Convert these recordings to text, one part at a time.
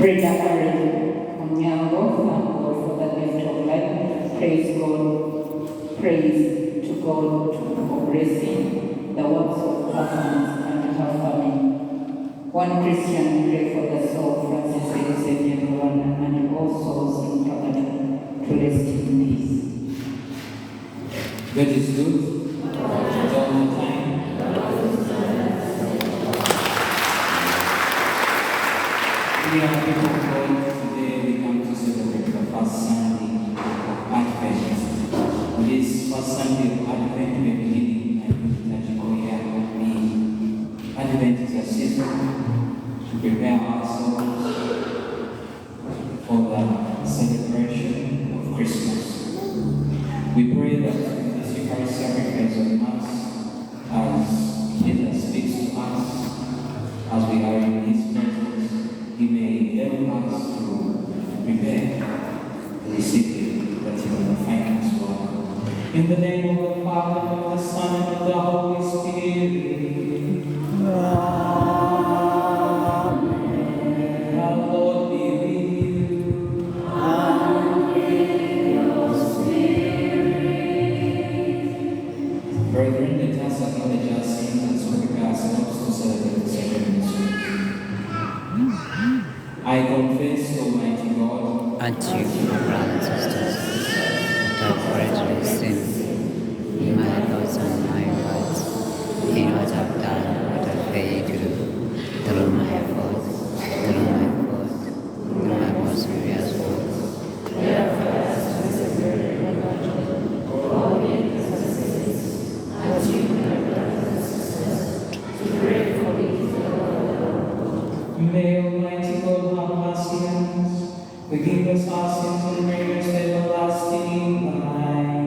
Brenda Irene Onyango, thank God for the gift of life. Praise God. Praise to God for blessing the works of her hands and her family. One Christian pray for the soul, Francis Xavier Rwanda, and all souls in purgatory to rest in peace. God is good. All the time. We are people of God. Today we come to celebrate the first Sunday of Advent. This first Sunday of Advent we are beginning a liturgical year. Advent is a season to prepare ourselves for the celebration of Christmas. We pray that in this Eucharistic sacrifice of Mass, as Jesus speaks to us, as we are in His presence, He may help us to prepare to receive Him, that He will find us well. In the name of the Father, and of the Son, and of the Holy Spirit. Amen. Our Lord be with you. And with your spirit. Brethren, let us acknowledge our sins and so prepare ourselves to celebrate the sacred mysteries. I confess, Almighty God, unto you, my brothers and sisters, that I have greatly sinned in my thoughts and my words, in what I've done, what I failed to do, through my most serious faults. Therefore, as we celebrate the Lord, all the intercessions, and you, my brothers and sisters, to pray for me, may Almighty God have mercy on us, forgive us our sins, and bring us to everlasting life.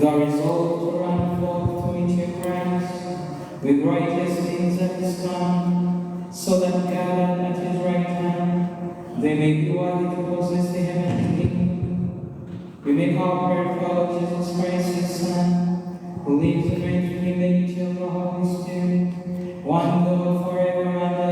with our resolve to run forth to meet your Christ, with righteous things at his come, so that gathered at his right hand, they may be worthy to possess the heavenly kingdom. We make our prayer for our Jesus Christ, his Son, who lives and reigns with him in the unity of the Holy Spirit, one God forever and ever.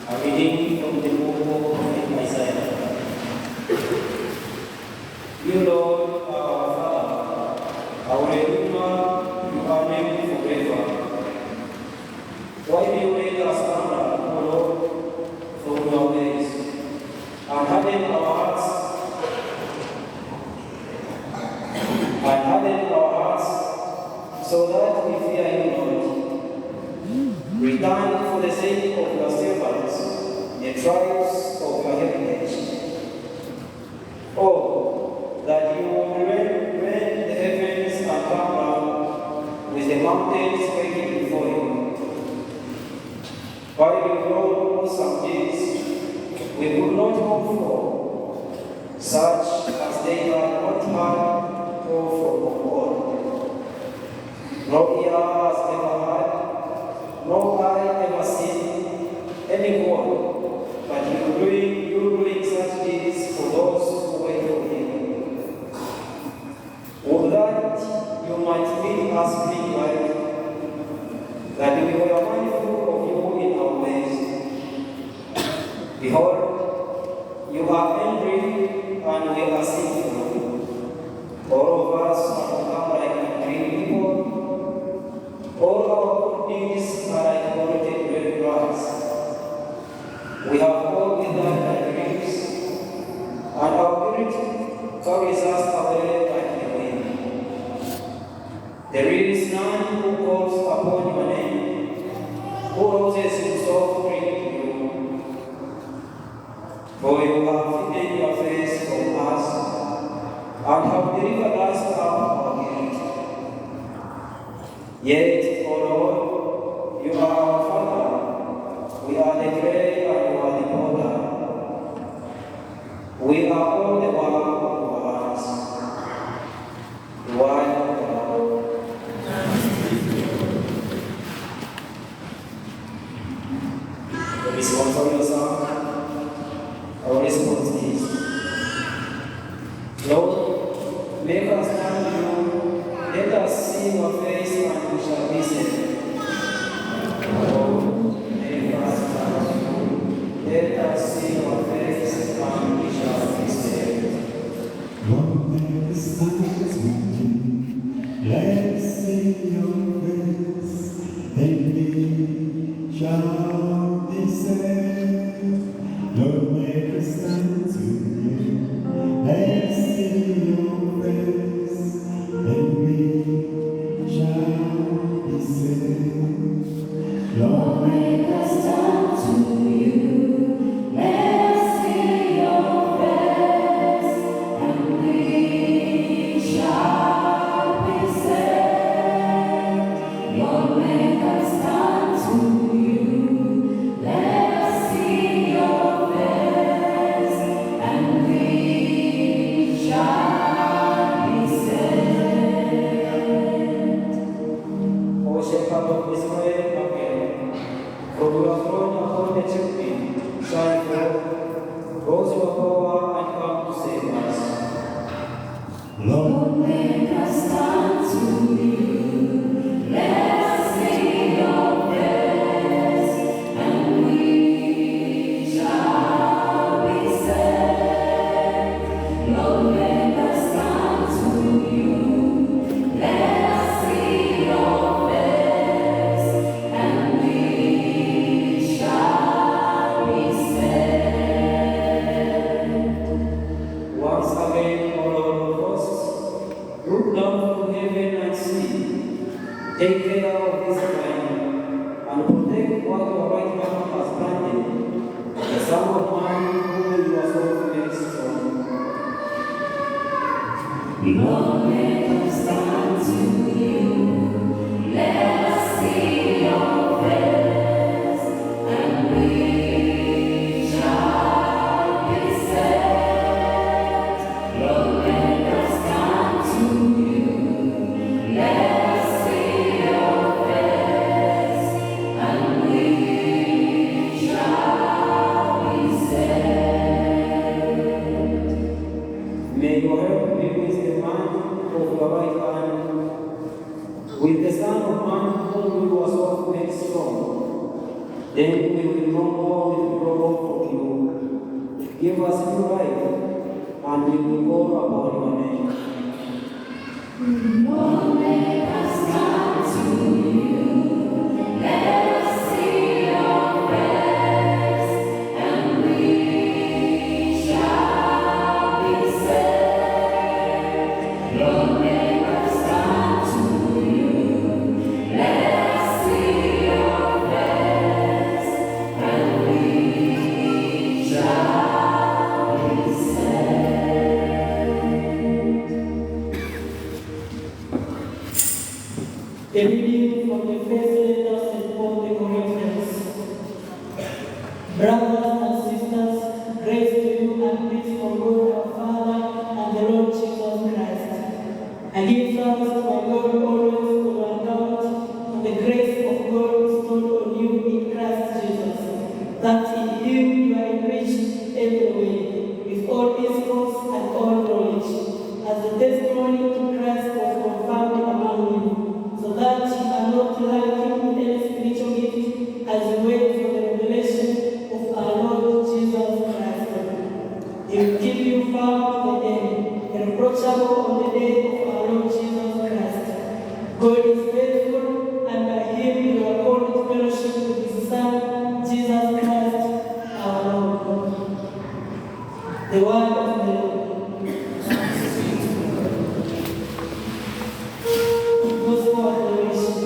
A reading from the book of Prophet Isaiah. You Lord, our Father, our Redeemer, you are named forever. Why do you make us wander, O Lord, from your ways, and harden our hearts, so that we fear you not? Return for the sake of your servants, the tribes of your heritage. Oh, that you would rend the heavens and come down, with the mountains quaking before you. While you rode some days, we would not hope for, such as they had not had or from of old. No ear has ever heard, no eye ever seen any one, but you doing such deeds for those who wait for you. Would that you might make us be right, that we were mindful of you in our ways. Behold, you are angry and we are sinful. All of us have become like unclean people. All our deeds are like polluted red grass. We have all withered like leaves, and our guilt carries us away like the wind. There is none who calls upon your name, who roses himself to you. For you have hidden your face from us, and have delivered us out of our guilt. Yet, O Lord, you are our Father. We are the clay and you are the potter. We are all the work of your hands. The word of the Lord. The responsorial psalm, our response is, Lord, make us stand you, let us see your face and we shall be saved. Lord, make us stand you, let us see your face and we shall be saved. Lord, make us stand you, let us see your face, and we shall be saved. Lord, make us stand to you, let us see your face, and we shall be saved. Lord, make us stand to you, let us see your face, and we shall be saved. Lord, make us stand to you, let us see your face, and we shall be saved. O Shepherd of Israel, again, from your throne upon the cherubim, shine forth, rose your power and come to save us. Lord, Make us stand to you, let us see your face, and we shall be saved. Lord, make us stand to you, let us see your face, and we shall be saved. Once again, O Lord of hosts, look down from heaven and see. Take care of this vine, and protect what your right hand has planted, the Son of Man whom you are so pleased for. Lord, make us come to you. Let us see your face, and we shall be saved. Lord, make us come to you. Let us see your face, and we shall be saved. May your help be with the man of your right hand, with the Son of Man whom you yourself made strong. Then we will no more withdraw from you. Give us new life, and we will go upon your name. Lord, make us come to you. Let us see your face, and we shall be saved. Lord, make us come to you. Let us see your face, and we shall be saved. A reading from the first letter of St. Paul the Corinthians. Brothers and sisters, grace to you and peace from God our Father and the Lord Jesus Christ. I give thanks to my God always to account on the grace of God bestowed on you in Christ Jesus, that in him you are enriched every way with all discourse and all knowledge, as the testimony to Christ was confirmed among you, so that you are not lacking in any spiritual gift as you wait for the revelation of our Lord Jesus Christ. He will keep you firm to the end, irreproachable on the day of our Lord Jesus Christ. God is faithful, and by him you are called to fellowship with his Son, Jesus Christ, our Lord. The word of the Lord. Gospel acclamation.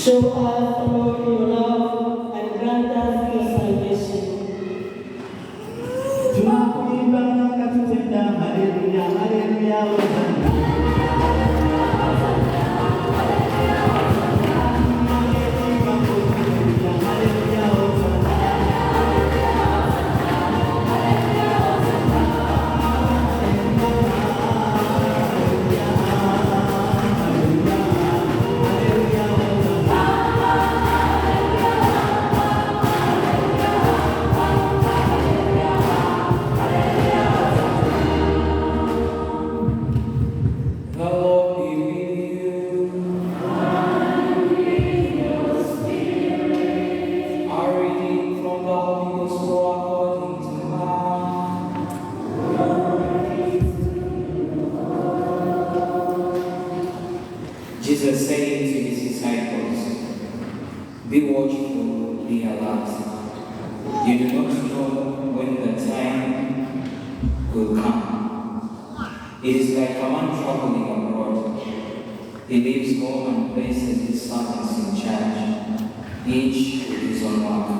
Show us, Lord, your love and grant us your salvation. Tunakuimba katutenda, haleluya, haleluya, hosana. Haleluya, hosana. The Lord be with you. A reading from the Holy Gospel according to Mark. Jesus said to his disciples, "Be watchful, be alert. You do not know when the time will come. It is like a man traveling abroad. He leaves home and places his servants in charge, each with his own work,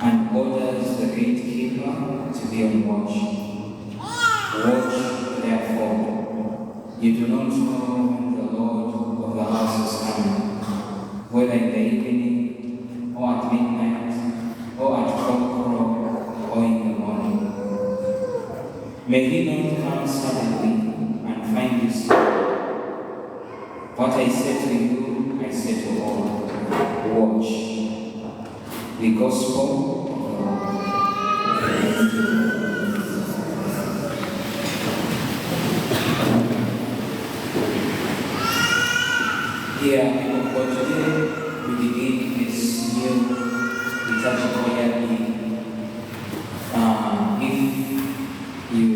and orders the gatekeeper to be on watch. Watch, therefore. You do not know when the Lord of the house is coming, whether in the evening, or at midnight, or at cockcrow, or in the morning. May he not come suddenly and find you sleeping. What I say to you, I and say to all, watch. The Gospel of the Lord. Here, people, for today, we begin this new liturgical year. If you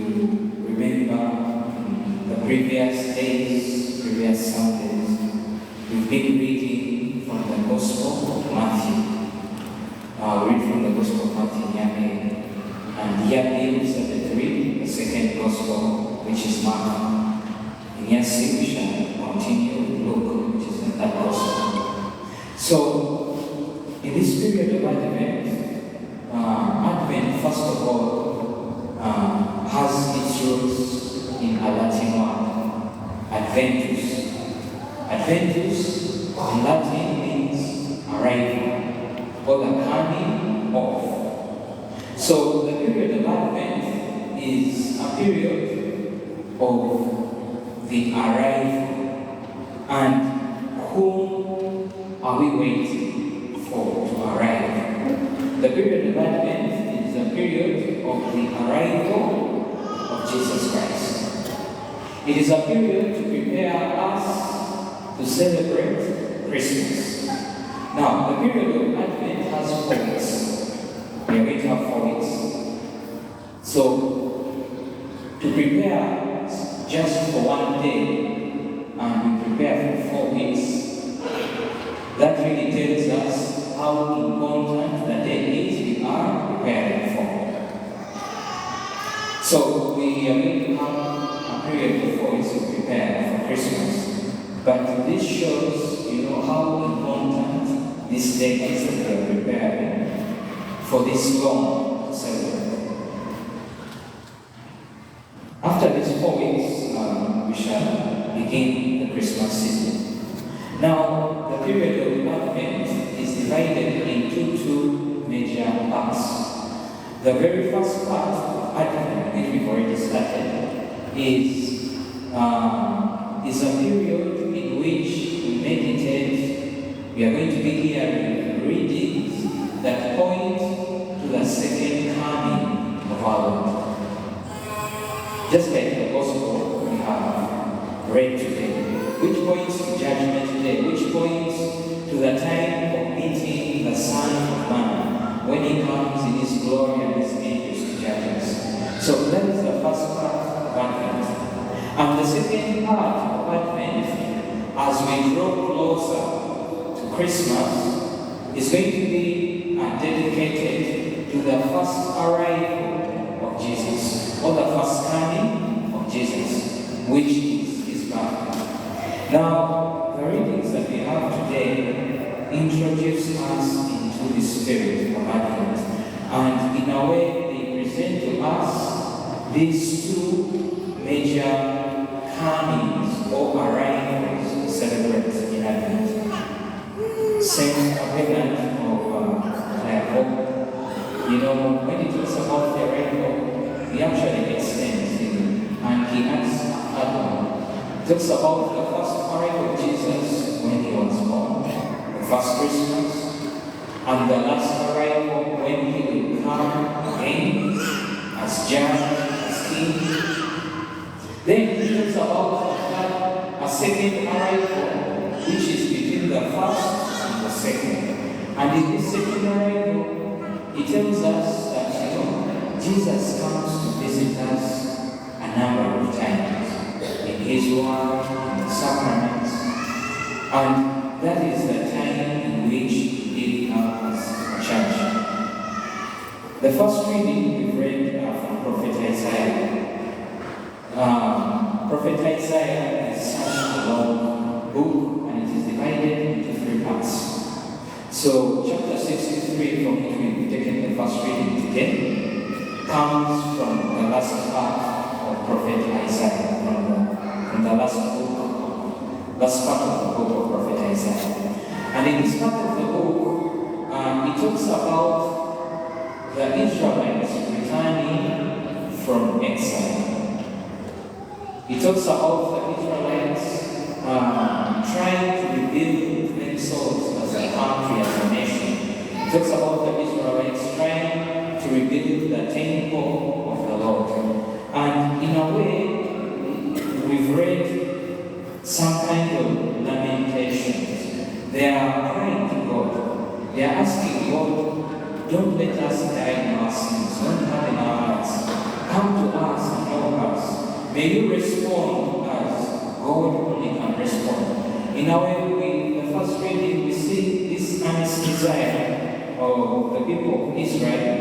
remember the previous days, previous Sundays, we've been reading from the Gospel of Matthew. Read from the Gospel of Matthew, and here we started to read the second Gospel, which is Mark. And yes, we shall continue with Luke, which is the third Gospel. So, in this period of Advent, first of all, has its roots in a Latin word, Adventus. Adventus in Latin means arrival, or the coming of. So the period of Advent is a period of the arrival. And whom are we waiting for to arrive? The period of Advent is a period of the arrival of Jesus Christ. It is a period to prepare us to celebrate Christmas. Now, the period of Advent has 4 weeks. We are going to have 4 weeks. So, to prepare just for one day, and we prepare for 4 weeks, that really tells us how important the day is we are preparing for. So, we are going to have a period of 4 weeks to prepare for Christmas. But this shows, how important this day is that we are preparing for this long celebration. After these 4 weeks, we shall begin the Christmas season. Now, the period of Advent is divided into 2 major parts. The very first part of Advent, which we've already started, is a period in which we meditate. We are going to be hearing readings that point to the second coming of our Lord. Just like the Gospel we have read today, which points to Judgment Day, which points to the time of meeting the Son of Man, when He comes in His glory and His angels to judge us. So that is the first part of Advent. And the second part of Advent, as we draw closer to Christmas, is going to be dedicated to the first arrival of Jesus, or the first coming of Jesus, which is His birth. Now, the readings that we have today introduce us into the spirit of Advent, and in a way they present to us these 2 major comings or arrivals to celebrate in Advent. Saint Augustine of Clairvaux, when he talks about the arrival, he actually extends it, and he adds Adam. He talks about the first arrival of Jesus when He was born, the first Christmas, and the last arrival when He will come again as judge, as king. Then he talks about a second arrival, which is between the first and the second. And in this second arrival, he tells us that, Jesus comes to visit us a number of times in His word, in the sacraments, and that is the time in which He comes to church. The first reading we read from Prophet Isaiah. Prophet Isaiah is such a long book, and it is divided into 3 parts. So, chapter 63, from which we've taken the first reading today, comes from the last part of Prophet Isaiah, from the last part of the book of Prophet Isaiah. And in this part of the book, it talks about the Israelites returning from exile. It talks about the Israelites trying to rebuild talks about the Israelites trying to rebuild the temple of the Lord. And in a way, we've read some kind of lamentations. They are crying to God. They are asking God, don't let us die in our sins, don't harden our hearts. Come to us and help us. May you respond as God only can respond. In a way, the first reading, we see this earnest desire of the people of Israel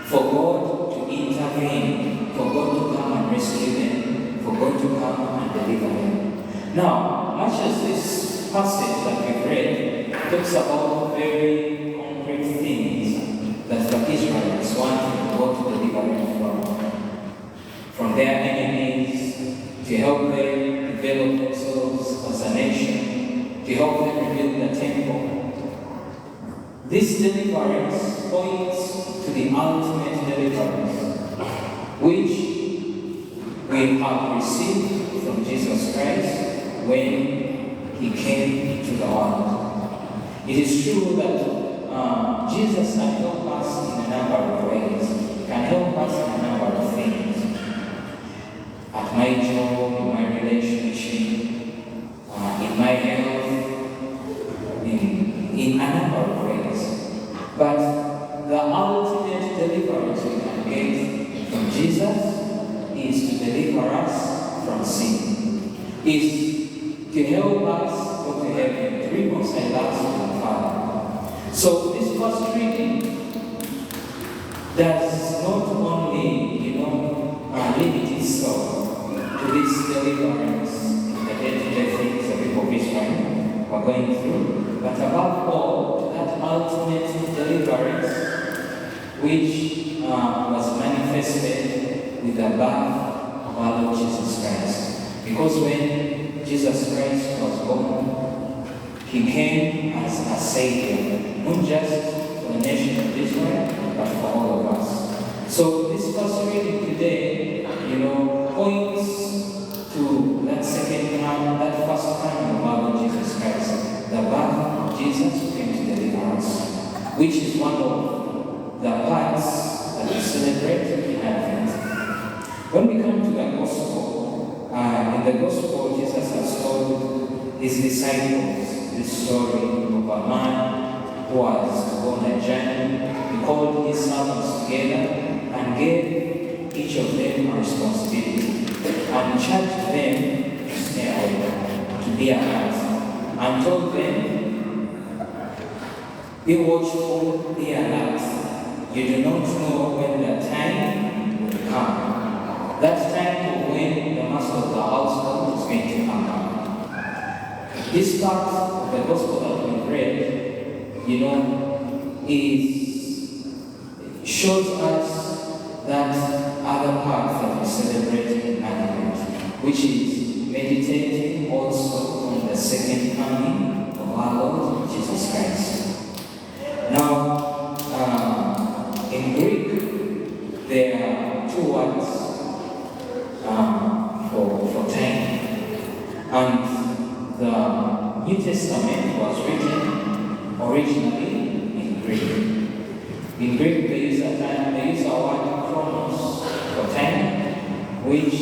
for God to intervene, for God to come and rescue them, for God to come and deliver them. Now, much as this passage that we've read talks about very concrete things that the Israelites wanted God to deliver them from their enemies, to help them develop themselves as a nation, to help them rebuild the temple. This deliverance points to the ultimate deliverance, which we have received from Jesus Christ when He came into the world. It is true that Jesus can help us in a number of ways. He can help us in a number of things. At my job, in my relationship, in my health, in a number of ways. But the ultimate deliverance we can get from Jesus is to deliver us from sin, is to help us go to heaven, to reconcile us with the Father. So this first reading does not only, limit itself to this deliverance in the day-to-day things the people of Israel were going through, but above all, to that ultimate deliverance which was manifested with the birth of our Lord Jesus Christ. Because when Jesus Christ was born, He came as a Savior, not just for the nation of Israel, but for all of us. So this first reading today, points to that second time, that first time of our Lord Jesus Christ, the birth of Jesus who came to deliver us, which is one of the parts that we celebrate in Advent. When we come to the Gospel, in the Gospel, Jesus has told His disciples this story of a man who was on a journey. He called his servants together and gave each of them a responsibility and charged them to stay awake, to be alert, and told them, be watchful, be alert. You do not know when the time will come. That time of when the master of the household is going to come. This part of the gospel that we read, shows us that other part that we celebrate in Advent, which is meditating also on the second coming of our Lord Jesus Christ. Now, in Greek, there are two words for time. And the New Testament was written originally in Greek. In Greek, they use a word chronos for time, which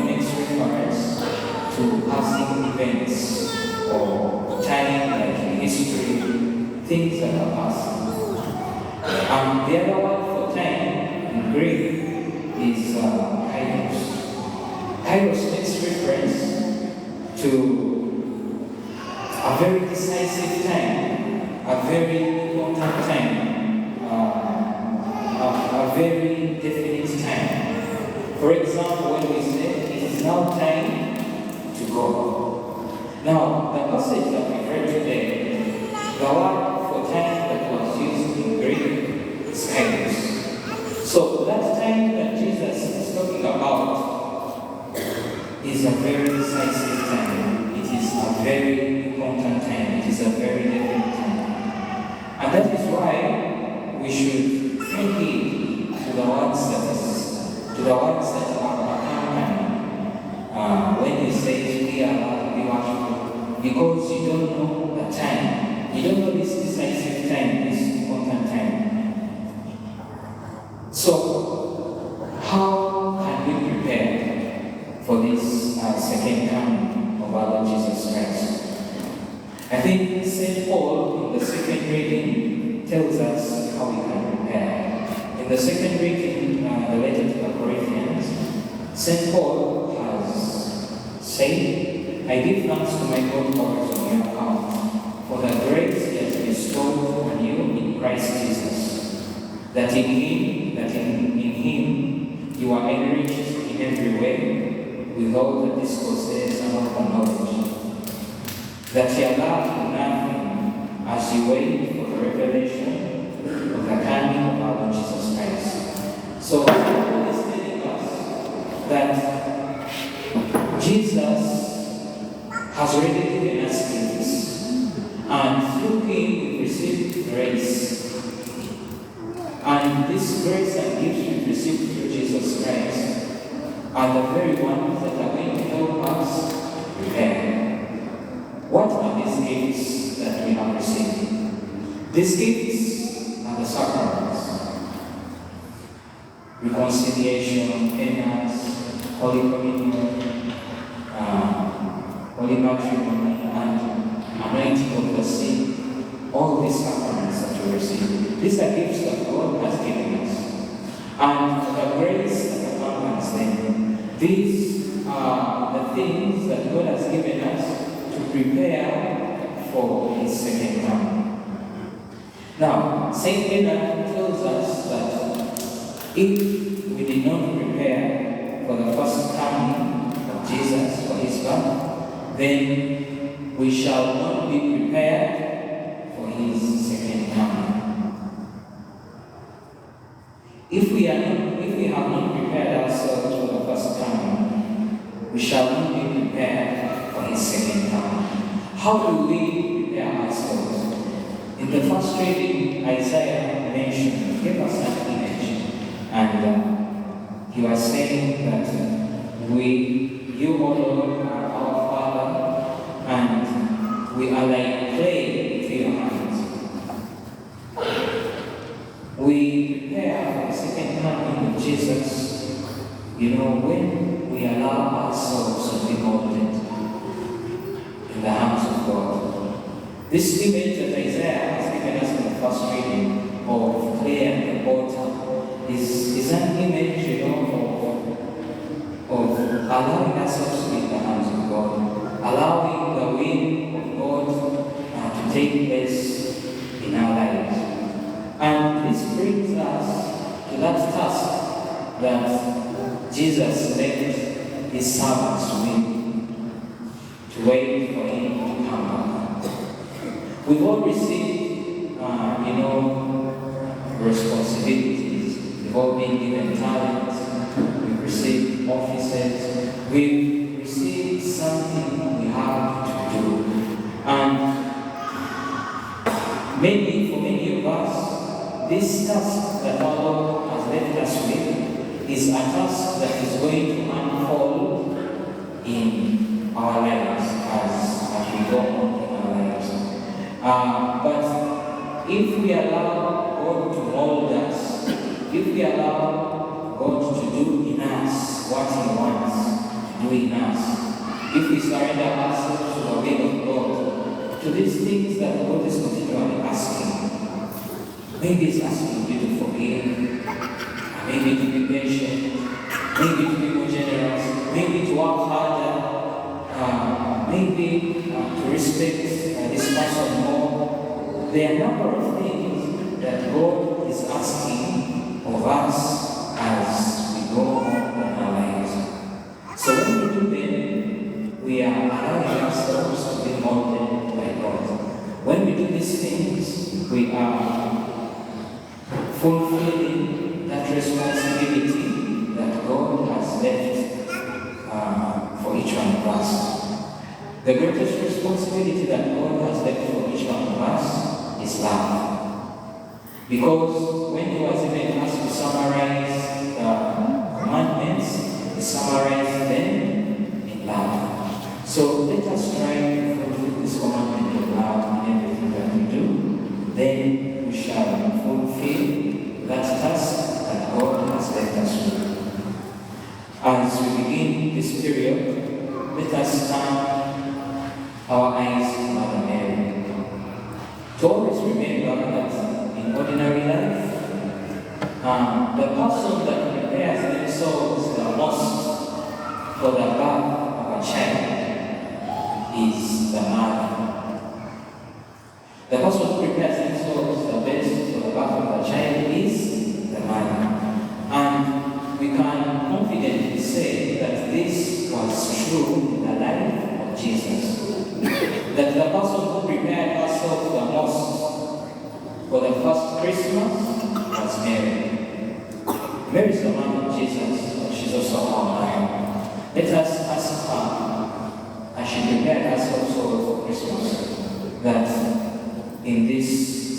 makes reference to passing events or time like in history, things that are passing. The other word for time in Greek is kairos. Kairos makes reference to a very decisive time, a very important time, a very definite time. For example, when we say it is now time to go. Now, the passage that we read today, the word for time that was used in Greek is kairos. So that time that Jesus is talking about is a very decisive time. It is a very important time. It is a very definite time. And that is why we should pay heed to the words that are accompanying when He says be alert, be watchful, because you don't know the time You don't know this decisive time, this important time. So, how can we prepare for this second coming of our Lord Jesus Christ? I think St. Paul in the second reading tells us how we can prepare. In the second reading, the letter to the Corinthians, St. Paul has said, I give thanks to my God always on your account, for the grace he has bestowed on you in Christ Jesus, that in him you are enriched in every way, with all the discourses and all the knowledge, that ye lack nothing as you wait for the revelation of the coming of our Lord Jesus Christ. So, Paul is telling us that Jesus has already given us gifts, and through him we receive grace. And this grace and gifts we receive through Jesus Christ are the very ones that are going to help us prepare. What are these gifts that we have received? These gifts are the sacraments: reconciliation, penance, Holy Communion, Holy Matrimony, and anointing of the sick. All these sacraments that we receive, these are gifts that God has given us. And the grace that accompanies them, these are the things that God has given us to prepare for His second coming. Now, St. Peter tells us that if we did not prepare for the first coming of Jesus, for His birth, then we shall not be prepared for His second coming. If we have not prepared ourselves for the first coming, we shall not be prepared for His second coming. How do we prepare ourselves? In the first reading, Isaiah mentioned, gave us an image, and he was saying that you, O Lord, are our Father, and we are like clay to your hands. We prepare for the second coming of Jesus, when we allow ourselves to be molded in the hands of God. This image that Isaiah has given us in the first reading of clay and the potter is an image, of allowing ourselves to be in the hands of God, allowing the will of God to take place in our lives. And this brings us to that task that Jesus left His servants with, to wait for Him to come back. We've all received, responsibilities. We've all been given talents. We've received offices. We've received something we have to do. And maybe for many of us, this task that our Lord has left us with is a task that is going to unfold in our lives as we go on in our lives. But if we allow God to mold us, if we allow God to do in us what He wants to do in us, if we surrender ourselves to the will of God, to these things that God is continually asking, maybe He's asking you to forgive, maybe to be patient, maybe to be more generous, maybe to work harder, maybe to respect this person more. There are a number of things that God is asking of us as we go on in our lives. So when we do them, we are allowing ourselves to be molded by God. When we do these things, we are fulfilling that responsibility that God has left for each one of us. The greatest responsibility that God has left for each one of us is love. Because when He was even asked to summarize the commandments, He summarized them in love. So let us try to fulfill this commandment of love in everything that we do. fulfill that task that God has left us with. As we begin this period, let us turn our eyes to Mother Mary. To always remember that in ordinary life, the person that prepares themselves the most for the birth of a child is the mother. The person who prepares themselves the best for the birth of a child is the mother. And we can confidently say that this was true in the life of Jesus. That the person who prepared herself the most for the first Christmas was Mary. Mary is the mother of Jesus, but she's also our mother. Let us ask her, as she prepared herself for Christmas, that in this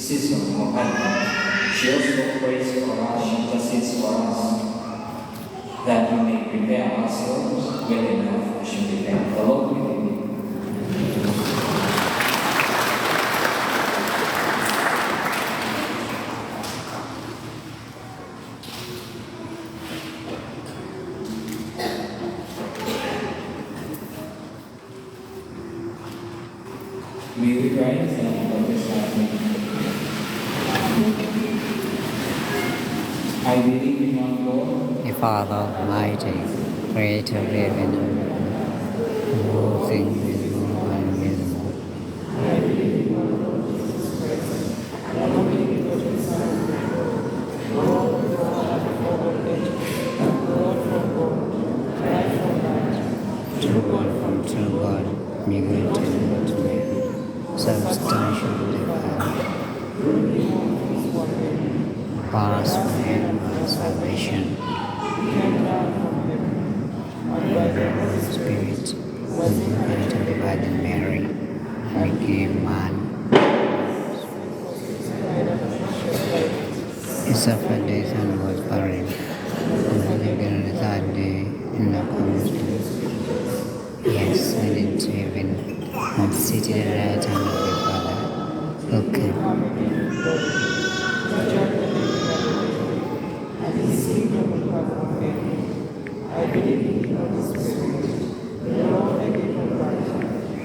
season of Advent, she also prays for us, she intercedes for us, that we may prepare ourselves well enough as she prepared. The Lord will be with you. May we rise and prophesy. I believe in one God, The Father Almighty, creator of heaven and earth, and all things visible and invisible. True God from true God, begotten to man, substantial divine, past and salvation. Spirit was incarnate of the Virgin Mary and became man. He suffered death and was buried, and was again on the third day in the cornerstone. He ascended to heaven and seated at the right hand of the Father. Okay. I believe in the Holy Spirit, the Lord and giver of life,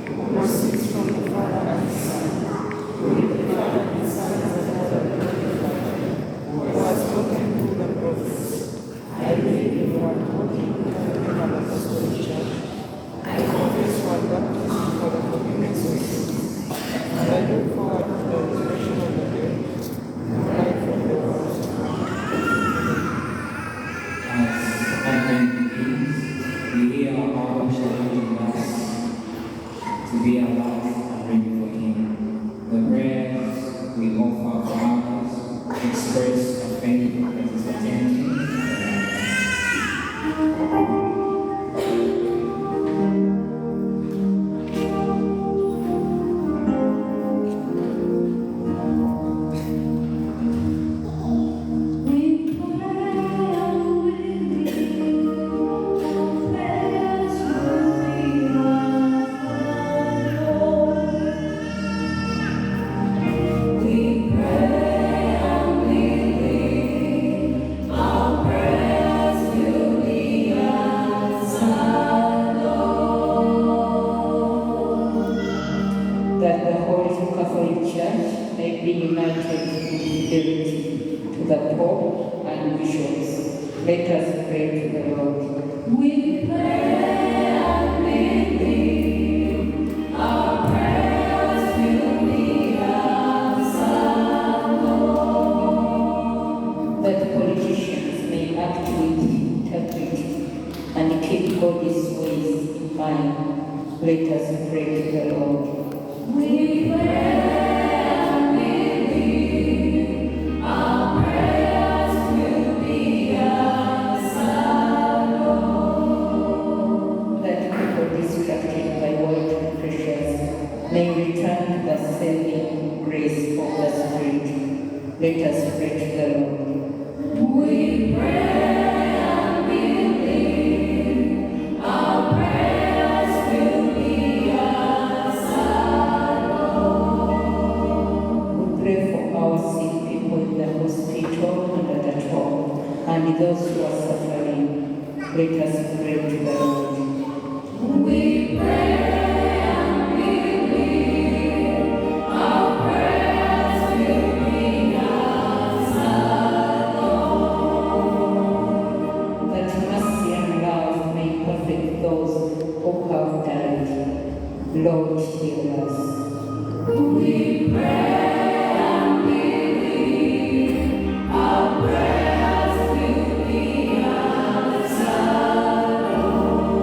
who proceeds from the Father and the Son, who is the Father and the Son is the Lord of the who has spoken through the prophets. I believe in one holy Catholic and Apostolic Church. I confess one baptism for the forgiveness of sins, and I look forward to the resurrection of the dead and life of the world. as Advent begins, we hear our Lord challenging us to be alert and ready for Him. The prayers we offer for others express a faith that is attentive. That the Holy Catholic Church may be united in fidelity to the Pope and bishops. Let us pray to the Lord. We pray and believe our prayers will be answered, Lord. That politicians may act with integrity and keep God's ways in mind. Let us pray to the Lord. We pray and believe our prayers will be answered, Lord. That people distracted by worldly pleasures may return to the saving grace of the Spirit. Let us pray to the Lord. We pray and believe our prayers will be answered, Lord. We pray for our sick people in the those who are suffering. Let us pray to the Lord. We pray and believe our prayers will be answered, Lord. That mercy and love may perfect those who have died. Lord, hear us. We pray and believe our prayers will be answered, Lord.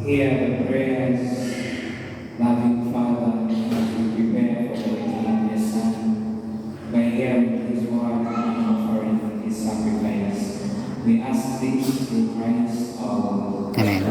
Hear the prayers, loving Father, as we prepare for the return of your Son, by hearing his word and offering his sacrifice. We ask this through Christ our Lord. Amen.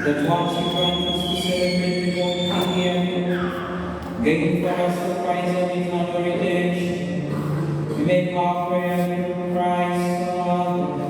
that once you grant us to celebrate the Lord King here, gain for us the prize of eternal redemption. We make our prayer through Christ our Lord.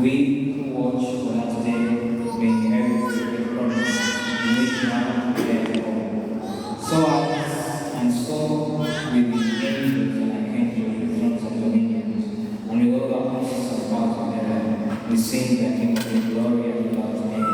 We who watch for that day may inherit the promise in which now therefore. So as and so with the angels and archangels with thrones and dominions, and with all the hosts of God together, we sing the hymn of the glory and without end.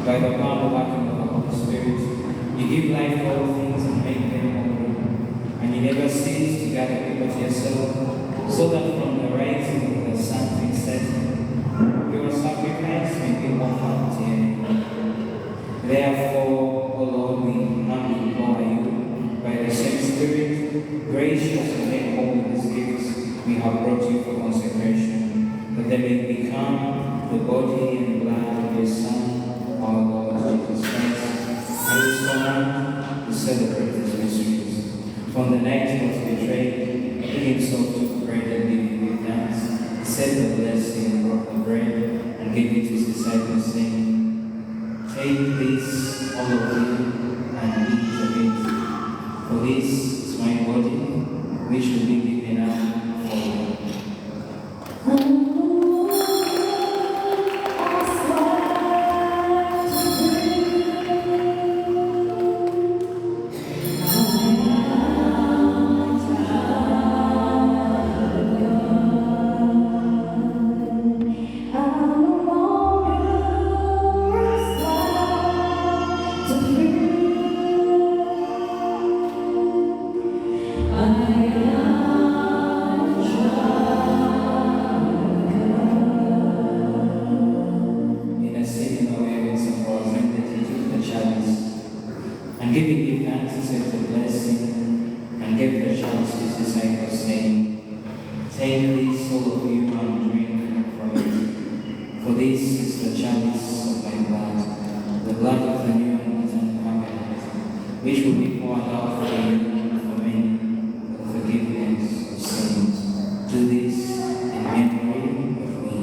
By the power of the Holy Spirit, you give life to all things and make them whole. And you never cease to gather people to yourself, so that from the rising of the sun to its setting, your sacrifice may be offered to you. Therefore, O Lord, we humbly implore you, by the same Spirit, gracious to make whole these gifts we have brought you for consecration, that they may become the body and blood of your Son, our Lord Jesus Christ, and his command to celebrate these mysteries. From the night he was betrayed, he himself took bread and gave you thanks, said the blessing and broke the bread, and gave it to his disciples, saying, "Take this, all of you, and eat. For this is my body, which will be given up for you. In a sitting away with some rosary, that he took the chalice, and giving give thanks, he said the blessing, and gave the chalice to his disciples, saying, Take this, all of you, and drink from it. For this is the chalice of my blood, the blood of the new and eternal covenant, which will be poured out for you and for many, for the forgiveness of sins. Do this in memory of me.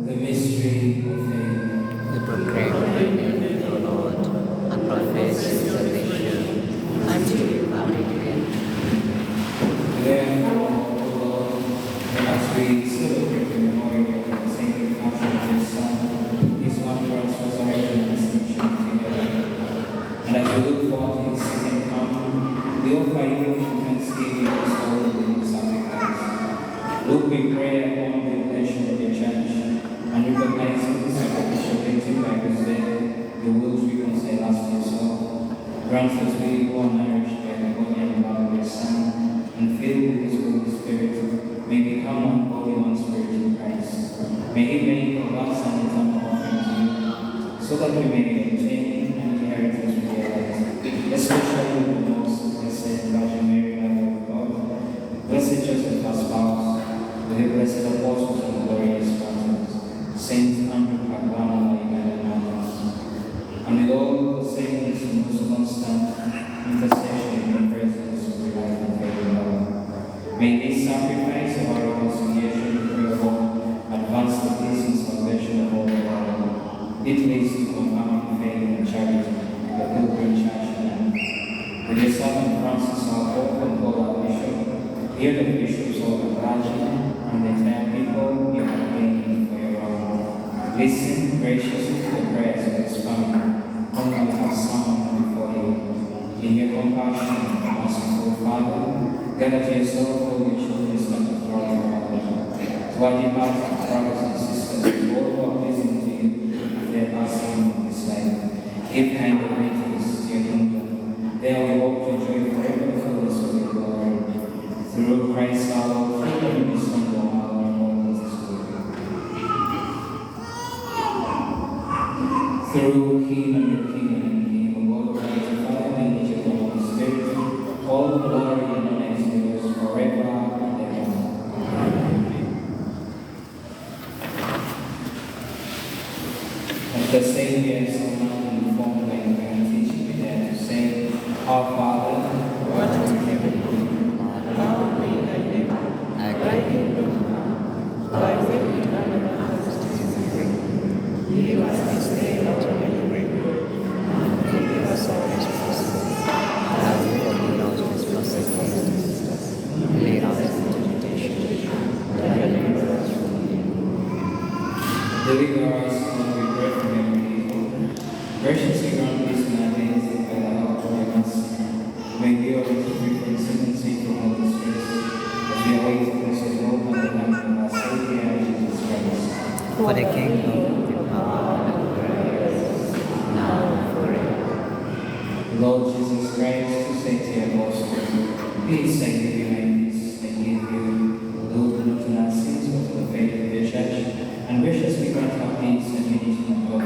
The mystery of faith. We proclaim your name, O Lord, and profess your salvation until you come again. Therefore, O Lord, as we celebrate the memorial of the sacred passion of your Son, his wondrous resurrection and ascension together, and as we look forward to his second coming, we offer you in thanksgiving this holy living sacrifice. Look, we pray upon the intention of your church, and recognizing the sacrificial victim by whose death your will to reconcile us to yourself. Grant us we who are nourished by the body and blood of your Son, and filled with his Holy Spirit, may become one body, one spirit in Christ. May he make of us an eternal offering to you, so that we may obtain an inheritance with your light, especially with the most blessed Virgin Mary, Mother of God, blessed Joseph, our spouse, with the blessed apostles and glorious martyrs, Saint Andrew Pagwana, and others, and with all the saints in most constant intercession in the presence of the life and faith of God. May this sacrifice of our reconciliation through your hope advance the peace and salvation of all the world. It leads to confirming faith and charity, the pilgrim church and with your servant Francis, our Pope, and Paul, our Bishop, hear the bishops of the clergy, and the entire people you have made for your own. Listen graciously to the prayers of this family, whom we have summoned before you. In your compassion, merciful Father, gather to yourself all your children scattered throughout the world. To our departed brothers and sisters, all who are listening to you, and their passing of this life, give kind of greetings to your kingdom. There we hope to enjoy forever the fullness of your glory. Through Christ our Lord, freedom is from the world and all that is good. Through him and your kingdom and him, O God, Christ, Father, and the Holy Spirit, all glory and honor is yours forever and ever. As the Saviors of man informed by the teaching, we dare to say, Our Father, Who art in heaven, hallowed be thy name. Thy kingdom come, thy will be done on earth as it is in heaven. Give us this day our daily bread, and forgive us our trespasses, as we forgive our trespasses against us. Lead us into temptation, but deliver us from evil. deliver us, Lord, we pray from every evil. Graciously grant peace in our days, and by the help of your mercy, may we always be free from sin and safe from all distress, as we await the blessed hope and the coming of our Savior, Jesus Christ. For the kingdom, the power, and the praise, now and forever. Lord Jesus Christ, who said to your apostle, Peace I give you, my peace I give you. Look not on our sins, but on the faith of your church, and graciously grant our peace and unity in God.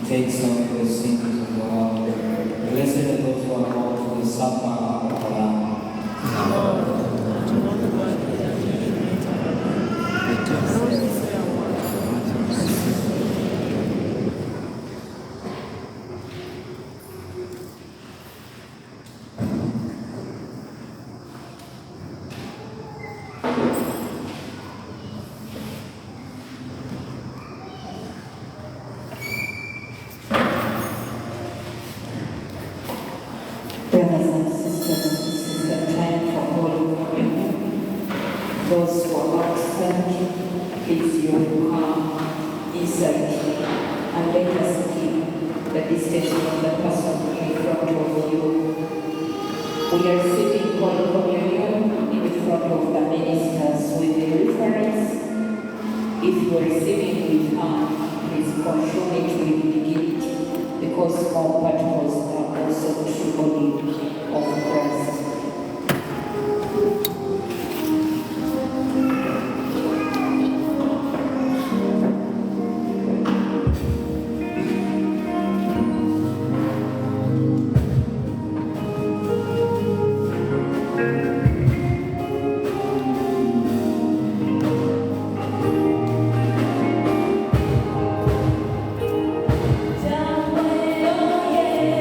takes away the sins of the world. Blessed are those who are called to the supper of the Lamb. Brothers and sisters, this is the time for Holy Communion. Those who are outside, please you will come inside and let us keep the distance from the person in front of you. We are receiving Holy Communion in front of the ministers with the reference. If you are receiving with hand, please consume it with dignity, because small particles are also true body of Christ. Jamwe oye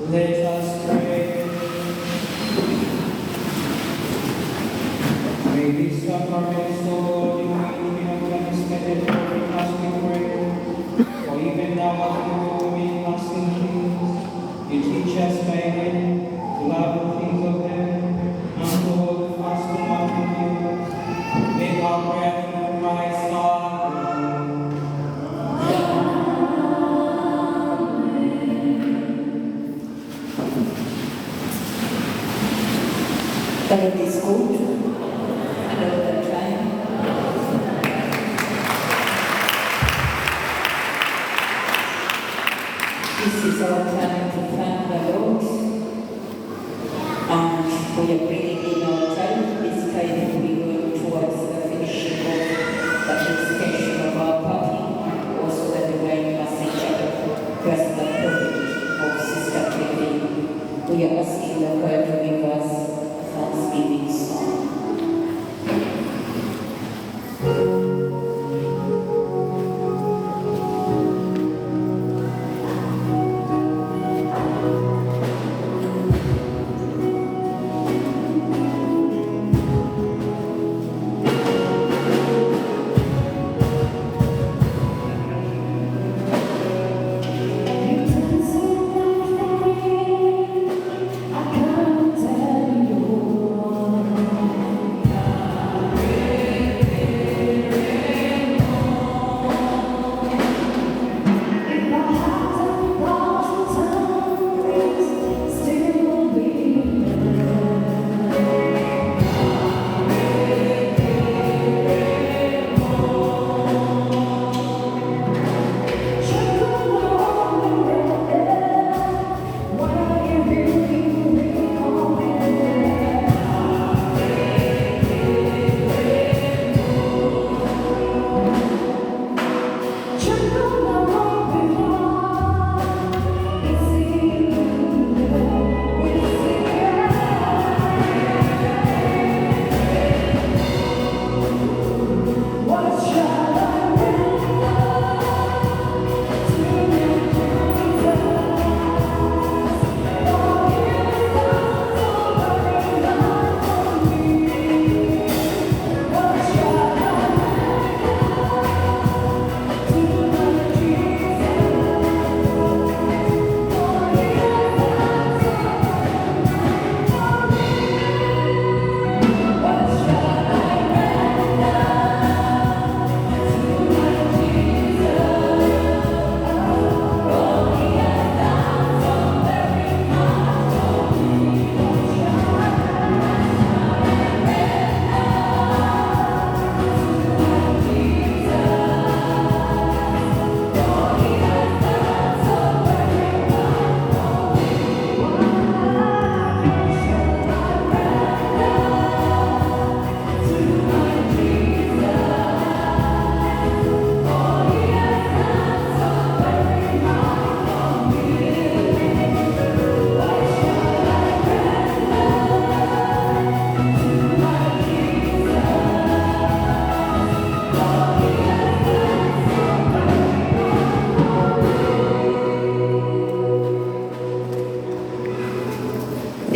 Let us pray. May these sacraments, O Lord, in of unexpected glory, as we pray. For even now, as we go in asking things, you teach us by name to love the things of heaven and is good and all the time. This is our time to thank the Lord, and we are bringing in our time. This time will be going towards the finishing of the extension of our party, also the divine message, plus the prophet of Sister Kevin. We are asking the choir to give us a thanksgiving song.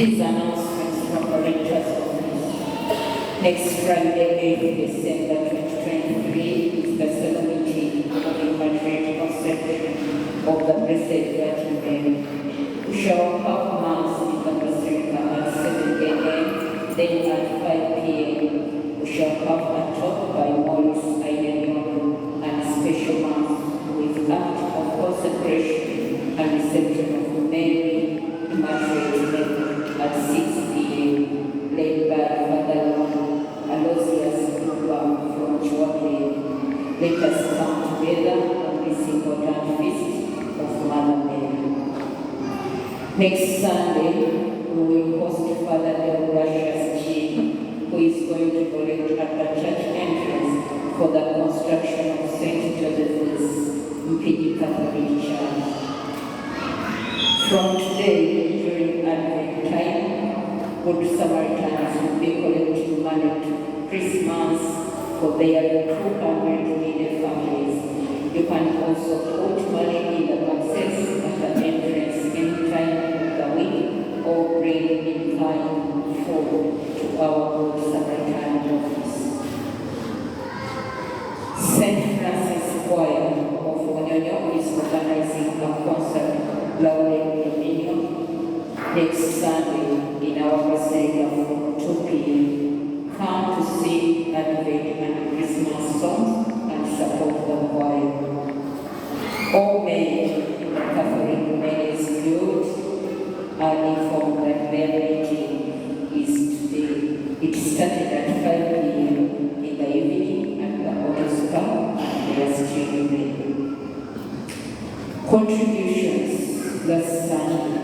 These announcements from the Rector's Office. Next Friday, 8th December 2023, is the solemnity of the Immaculate Conception of the Blessed Virgin Mary. We shall have Mass in the Basilica at 7 a.m., then at 5 p.m. We shall have a talk by Maurice Ayenor and a special Mass with act of consecration and reception of Mary, Immaculate Mary, at 6 p.m., led by Father Aloysius Ruba from Chouaké. Let us come together on this important feast of Mother Mary. Next Sunday, we will host Father Deogratius G, who is going to collect at the church entrance for the construction of St. Joseph's Mpidi Catholic Church. From today, during Advent time, Good Samaritans will be collecting money to Christmas for their 200 needy families. You can also put money in the boxes at the entrance any time of the week or bring in kind food to our Good Samaritan office. St. Francis Choir of Onyonyo is organizing a concert, Laude Dominion, next Sunday in our Basilica from 2 p.m. Come to sing Advent and Christmas songs and support the choir. All men in the Catholic Men's Guild are informed that their meeting is today. It started at 5 p.m. in the evening at the Auto Spa and they are still there. Contributions last Sunday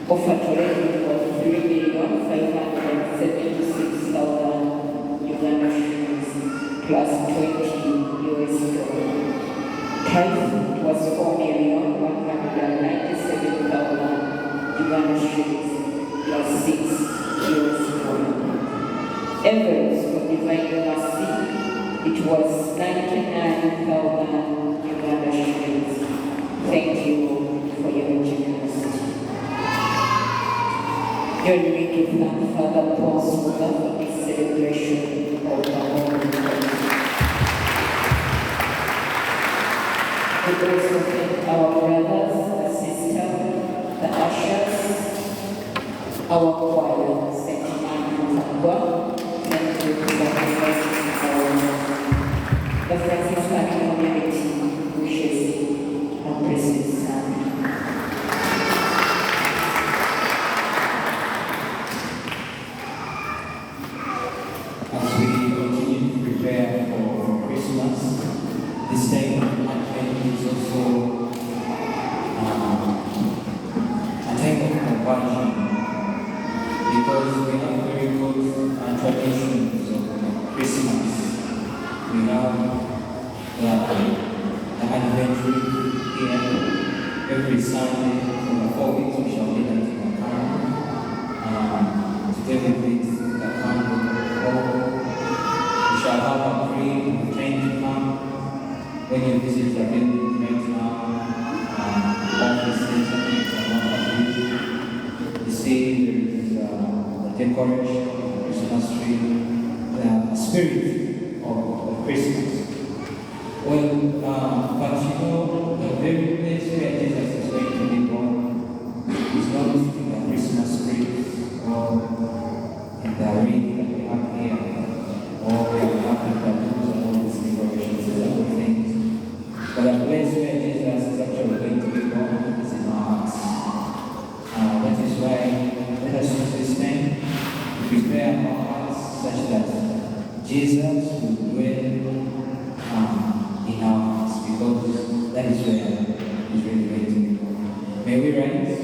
offered to revenue was 3,576,000 Uganda shillings plus 20 US dollars. Tithe was 4,197,000 Uganda shillings plus 6 US dollars. Envelopes for Divine Mercy, it was 99,000 Uganda shillings. Thank you for your generosity. Your we give thank Father Paul Suga for this celebration of the Holy Spirit. We also thank our brothers, the sisters, the ushers, our choir, St. Andrew Tangwa. Thank you for the Franciscan community wishes our blessed son. As we continue to prepare for Christmas, this time of Advent is also a time of compassion, because we have very good traditions of Christmas. We have the Advent week here every Sunday for the 4 weeks. We shall be at the camp. Today we meet the camp. We shall have a free train to come. When you visit the building right now, offices, you see there is the decoration, the Christmas tree, the spirit of Christmas. Well, but you know, the very place where Jesus is going to be born is not in the Christmas tree or in the wreath that we have here, or in the tattoos and all these decorations and other things. But the place where Jesus is actually going to be born is in our hearts. That is why let us use this time to prepare our hearts such that Jesus will dwell in our hearts, because that is where He's really going to be born. May we rise.